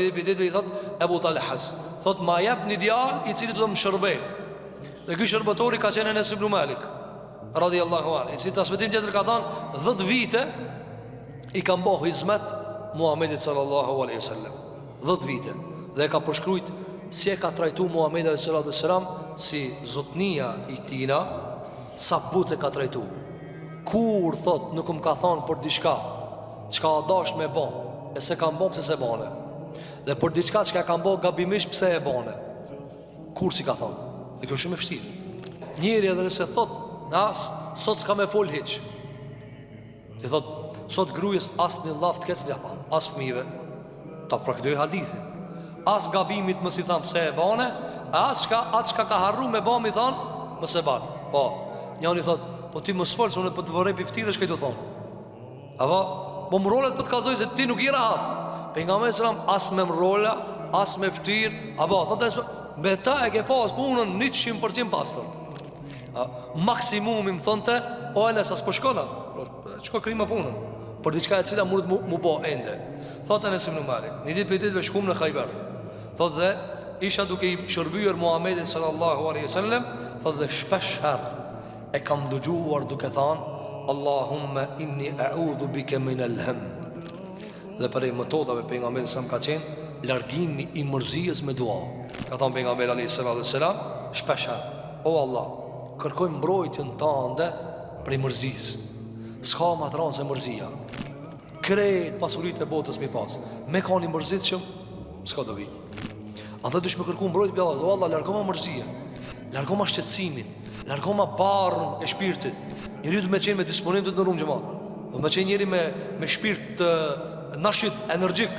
i thot Ebu Talhas, thot ma jep një djalë i cili do të më shërbej. Dhe ky shërbëtori ka qenë Enes ibn Malik radhiyallahu anhu, i cili transmetim tjetër ka thënë 10 vite i ka bëu hizmet Muhamedit sallallahu alaihi wasallam. 10 vite. Dhe ka përshkruajt si e ka trajtu Muhamedi sallallahu alaihi wasallam, si zotnia i tina, sa but e ka trajtu. Kur thot nuk më ka thonë për diçka çka a dash me bë, e se kam bë pse se bane. Dhe për diçka çka kam bë gabimisht pse e bane. Kur si ka thonë. Dhe kjo shumë e vështirë. Njëri edhe nëse thot nas sot s'ka me fol hiç. Ti thot sot grujës as një llaft kec t'ja tham, as fëmijëve. Ta praktikoj hadithin. As gabimit mos i tham pse e bane, as çka ka harru me bë mi thon mos e ban. Po, njëri thot, po ti mos fol, unë po të vërrej piftirë çka i do thon. Apo, po mrolet po të kallzoj se ti nuk i rahat. Pejgamberi sallam as me mrola, as me ftyrë, apo thotë me ta e ke pas punën 100% pastër. Maksimumi më thonte, o Enes as po shkona, çka krima punën, për diçka e cila mund mu bë ende. Thotë Enes ibn Malik, një ditë për ditëve shkum në Khaybar. Thotë dhe isha duke i shërbyer Muhamedit sallallahu alaihi wasallam, thotë dhe shpesh herë e kam dëgjuar duke thënë Allahumma inni a'udhu bika min al-ham. Dhe për e metodave pejgamberi sa më ka qenë largimi i mërzijës me dua. Ka thënë pejgamberi alayhi salatu wasalam shpesh herë, o Allah, kërkoj mbrojtjen tënde prej mërzisë. S'ka më atë se mërzia. Krejt pasuritë e botës mi pas. Me ka një mërzit që s'ka dobi. Andaj dush me kërku mbrojtje për Allah. O Allah, largoma mërzia, largoma shqetësimin, largoma barrën e shpirtit. Njëri du me qenë me disponim të nërum gjema. Du me qenë njëri me shpirt të nashit, energjik,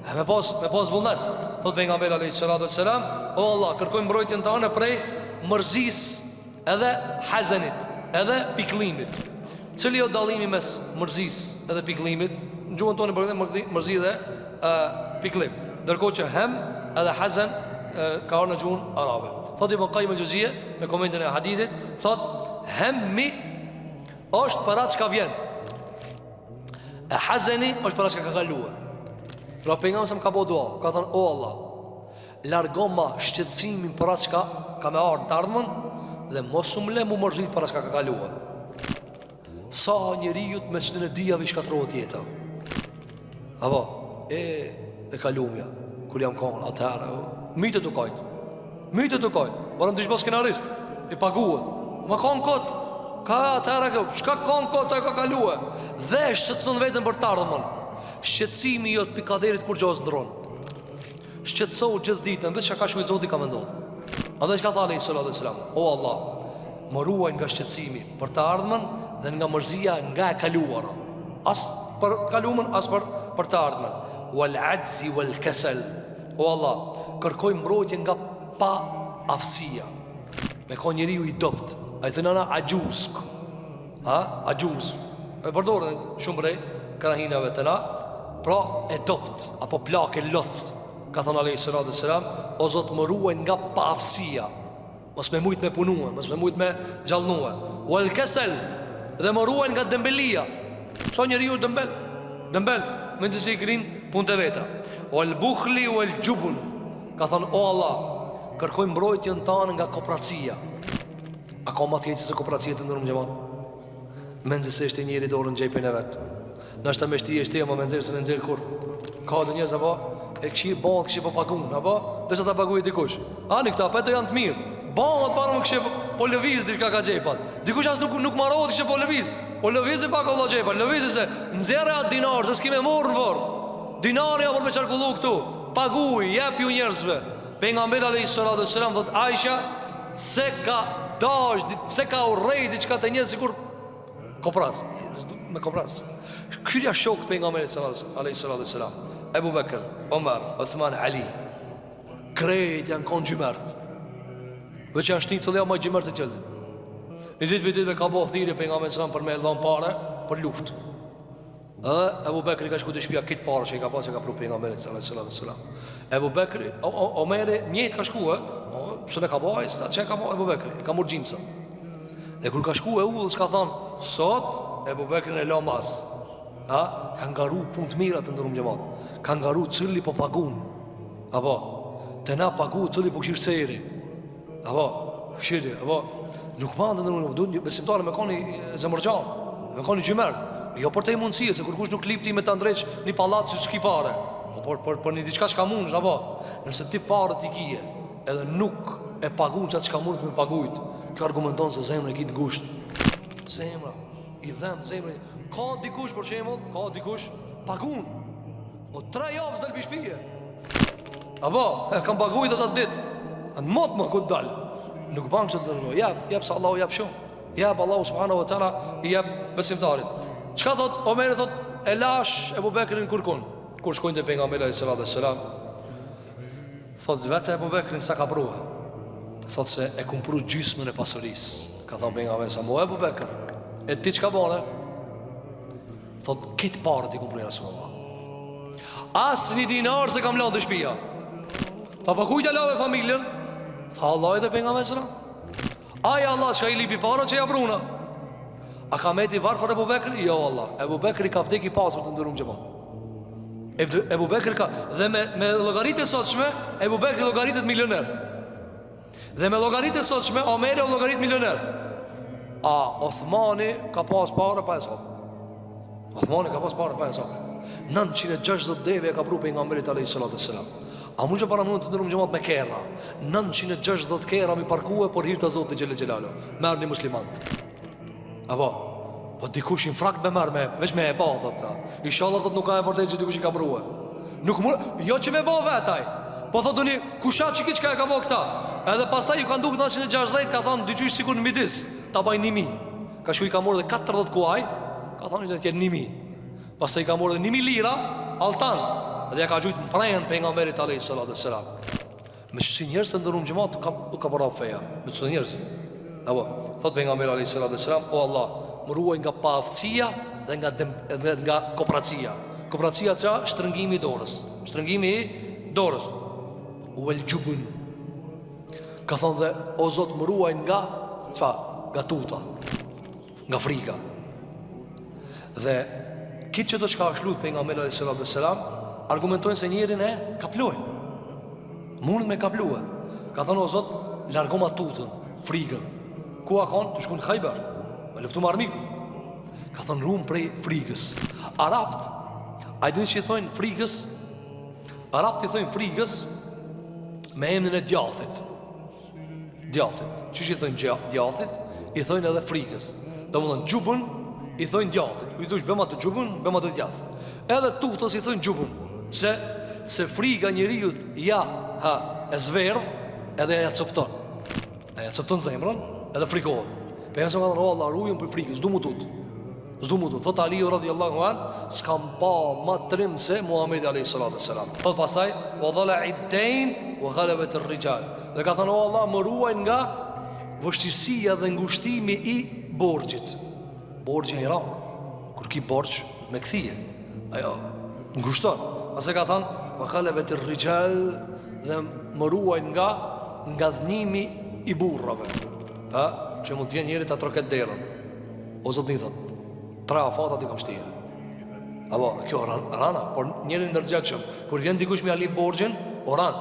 me pas vullnet. Thot pejgamberi alayhi salatu wassalam, o Allah, kërkoj mbrojtjen tënde prej mërzisë, edhe hazenit, edhe piklimit. Cili o dallimi mes mërzisë edhe piklimit? Në gjuhën tonë përgjithë mërzi dhe piklim. Ndërkohë që hem edhe hazen ka orë në gjuhën arabe. Thot Ibn Qayyim al-Juzeyy në komentin e hadithit, thot hemmi është para çka vjen, e hazeni është para çka ka kaluar. Pra pejgamberi sa më ka bëu dua, ka thënë o Allah, largoma shqetësimin para çka ka me ardhur të ardhmen dhe mos u mle mu mërzit para çka ka kaluar. Sa njeriu me çdo dijave shkatërrohet jeta. Apo e kalumja kur jam kon atëra, mitë të kujt. Mitë të kujt. Por ndish bos skenarist, i paguhet. Ma kon kot. Ka atëra që çka kon kot ka kaluar. Dhe shqetëson veten për të ardhmen. Shqetësimi jot pikaderit kur gjos ndron. Shqetësou gjithë ditën, vetë çka ka shkruaj Zoti ka menduar. Andaj çka tha sallallahu alaihi wasallam, o Allah, më ruaj nga shqetësimi për të ardhmen dhe nga mërzia nga e kaluara. As për të kaluarën, as për të ardhmen. Wal ajzi wal kasal. O Allah, kërkoj mbrojtje nga pa aftësia. Me ka njeriu i dopt. Ai thënë ana ajuzk. Ajuz. E përdorën shumë prej krahinave të na, pra e dopt apo plakë lodh. Ka thënë alayhi salatu wassalam, o Zot, më ruaj nga pa aftësia. Mos me mujt me punue, mos me mujt me gjallnue. Wal kasal, dhe më ruaj nga dembelia. Sa njeriu dembel, mendjes i grin punë të veta. Wal bukhli wal jubn. Ka thënë o Allah, kërkoj mbrojtjen tënde nga kooperacia. A ka më thjesht se kooperacia të ndërmë xhamat? Mendjes se është njëri dorën xhepin e vet. Nështë me shti e shti, ama me nëzirë se në nëzirë kur. Ka dhe njëzë, apo e këshirë banë këshirë po pagun, apo dhe që ta paguj dikush. Ani këta, për të janë të mirë. Banë parë më këshirë po lëviz dishka ka gjepat. Dikush asë nuk marohet këshirë po lëviz. Po lëviz e pak Allah gjepat. Lëviz e se nëzirë atë dinarë, se s'ki me morë në vorë. Dinarë ja për me qarkullu këtu. Paguj, jep ju njerëzve. Pejgamberi alayhi salatu wassalam thot Aisha, se ka urrej diçka të njerëz sikur kopras, me kopras. Këshirja shok pejgamberit alayhi salatu wassalam, Ebu Bekr, Omar, Uthman, Ali, krejt janë konë gjymert. Veç janë shtinë të leja ma gjymert e qëllë. Një ditë për ditëve ka bo thirje pejgamberit sallam për me dhon pare për luft. Edhe Ebu Bekri ka shku të shpia kitë parë që i ka pas që ka pru pejgamberit sallallahu alaihi wasallam. Ebu Bekri, Omeri njëjtë ka shku se ne ka bajs, që ka bo Ebu Bekri, i ka murë gjimësat. Dhe kur ka shku e ullë, s'ka thonë, sot Ebu Bekri në lamas. Ka ngaru punë të mirat të ndërum gjemat. Ka ngaru cëlli po pagun. Apo te na pagu të li po këshirë sejri. Apo këshirë. Apo nuk mandë në besimtarë me koni zemërgjan, me koni gjymer. Jo për te i mundësie, se kur kush nuk lipti me të ndreq një palat që s'ki pare, por një diçka shka mund. Apo nëse ti pare t'i kije edhe nuk e pagun qatë shka mund të me pagujt, kjo argumenton se zemrë e kitë gusht. Zemrë, i dhem zemrë. Ka dikush për shemull, ka dikush pagun, o 3 javës dhe l'pishpije. Apo, kam pagujt dhe të dit, në motë më këtë dal. Nuk banë kështë të nërgoj, jep se Allahu jep shumë. Jep Allahu subhanahu wa ta'ala i jep besimtarit. Qka thot, Omeri thot, e lash Ebu Bekrin kërkun. Kur shkojnë të pejgamberi sallallahu alaihi wasallam, thot vetë Ebu Bekrin sa ka prua. Thot se e kum pru gjysmën e pasurisë. Ka thonë pejgamberi sa mo Ebu Bekr, e ti çka bone? Thot këtë parët i kum pru Rasulullah. As një dinar se kam lanë të shpia. Ta pa kujtja lave familjen? Tha Allah edhe pejgamberi sallallahu. Aja Allah që ka i lipi parët që ja pruna. A ka meti varë për Ebu Bekri? Jo Allah, Ebu Bekri ka vdek i pasur të ndërum që po. Ebu Bekri ka, dhe me logaritë sotshme, Ebu Bekri logaritet milioner. Dhe me logaritë sotshme, Omeri logarit milioner. A Othmani ka pas pare pa e sot. Othmani ka pas pare pa e sot. 960 deve ka pru për nga Amerit a.s. A mund që para mund të ndërum që me kera 960 kera mi parkue por hirtë të zotë të gjele gjelalo. Merë një muslimant. Apo, po dikush në frakt me mërë me, veç me e ba, thot. Inshallah thot nuk ka e vërtet që dikush i ka prue. Nuk mund, jo që me ba vetaj. Po thot duni, kushat që ki që ka e ka ba këta. Edhe pasaj ju ka nduk 960, ka thonë, dyqysh sikur në midis, ta baj 1000. Ka shu i ka morë dhe 40 kuaj, ka thonë që të tjetë 1000. Pasaj i ka morë dhe 1000 lira, altan. Edhe ja ka gjujtë në prejnë për nga Merit a.s. Me që si njerës të ndërum gjemat, ka përra feja. Me që të njerës. Apo, thot për nga Merit a.s. O Allah, më ruaj nga paaftësia dhe nga kooperacia. Kooperacia qa? Shtrëngimi i dorës. Shtrëngimi i dorës. U el gjubën. Ka thonë dhe, o Zot, më ruaj nga qfa? Nga tuta, nga frika. Dhe kitë që të qka është lutë për nga Merit a.s. argumentojnë se njerin e kaplojnë. Mundën me kaplue. Ka thonë o Zot, largoma tutën, frikën. Ku a konë? Të shku në Khajber, me luftu më armiku. Ka thonë rumë prej frikës. Arapt, a i dinë që i thojnë frikës? Arapt i thojnë frikës me emnin e djathit. Djathit. Që që i thojnë djathit? I thojnë edhe frikës. Do më thënë gjubën, i thojnë djathit. Ku i thush bema të gjubën, bema të djath. Edhe tutës i thojnë gjubën. Se frika njeriut e zverdh edhe ja copton. E ja copton zemrën edhe frikohet. Për jasë më ka thënë, o Allah, rujën për frikës, s'du mu tut. S'du mu tut. Thot Aliu radiallahu an, s'kam pa ma trim se Muhamedi a.s. Thot pasaj, o dhala iddejn, o ghalebet të rrijal. Dhe ka thënë, o Allah, më ruaj nga vështirësia dhe ngushtimi i borgjit. Borgjin i ra. Kur ki borgj, me këthije. Ajo, ngushton. Pasaj ka thënë, o ghalebet të rrijal, dhe më ruaj nga dhnimi i burrave. Që mund t'vjen njeri të troket derën. O Zot një thot, 3 afatat i kam shtije. Apo, kjo rana. Por njeri ndërgjatëshëm, kur vjen dikush me ali borgjën, o ran.